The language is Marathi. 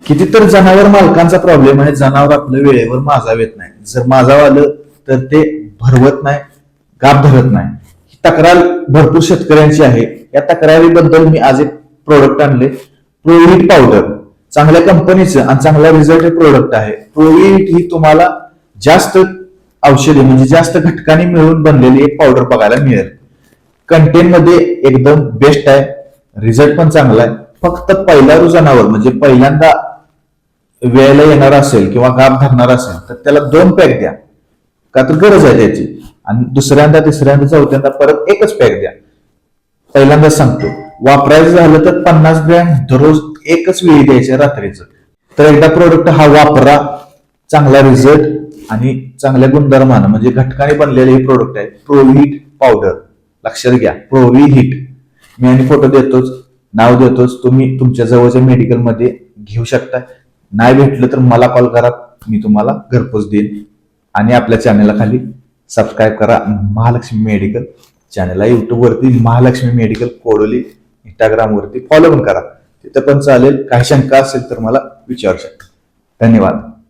कितीतर जनावर मालकांचा प्रॉब्लेम आहे, जनावर आपलं वेळेवर माजाव येत नाही. जर माजाव आलं तर ते भरवत नाही, गाभ धरत नाही. ही तक्रार भरपूर शेतकऱ्यांची आहे. या तक्रारीबद्दल मी आज एक प्रोडक्ट आणले, प्रोव्हीट पावडर. चांगल्या कंपनीचं आणि चांगला रिझल्ट प्रोडक्ट आहे. प्रोव्हीट ही तुम्हाला जास्त औषधी म्हणजे जास्त घटकांनी मिळून बनलेली एक पावडर बघायला मिळेल. कंटेंट मध्ये एकदम बेस्ट आहे, रिझल्ट पण चांगला आहे. फक्त पहिला जनावर म्हणजे पहिल्यांदा वेळेला येणार असेल किंवा गाभ धरणार असेल तर त्याला 2 पॅक द्या, का तर गरज आहे त्याची. आणि दुसऱ्यांदा तिसऱ्यांदा चौथ्यांदा परत एकच पॅक द्या. पहिल्यांदा सांगतो, वापरायचं झालं तर 50 ग्रॅम दररोज एकच वेळी द्यायचे रात्रीचं. तर एकदा प्रोडक्ट हा वापरा, चांगला रिझल्ट आणि चांगल्या गुणधर्मानं म्हणजे घटकाने बनलेले हे प्रोडक्ट आहे, प्रोव्हीट पावडर. लक्षात घ्या, प्रोव्हीट. मी आणि फोटो देतोच, नाव देतोच, तुम्ही तुमच्या जवळच्या मेडिकलमध्ये घेऊ शकता. नाही भेटलं तर मला कॉल करा, मी तुम्हाला घरपोच देईन. आणि आपल्या चॅनलला खाली सबस्क्राईब करा, महालक्ष्मी मेडिकल चॅनलला. युट्यूब वरती महालक्ष्मी मेडिकल कोडोली, इंस्टाग्राम वरती फॉलो पण करा, तिथं पण चालेल. काही शंका असेल तर मला विचारू शकता. धन्यवाद.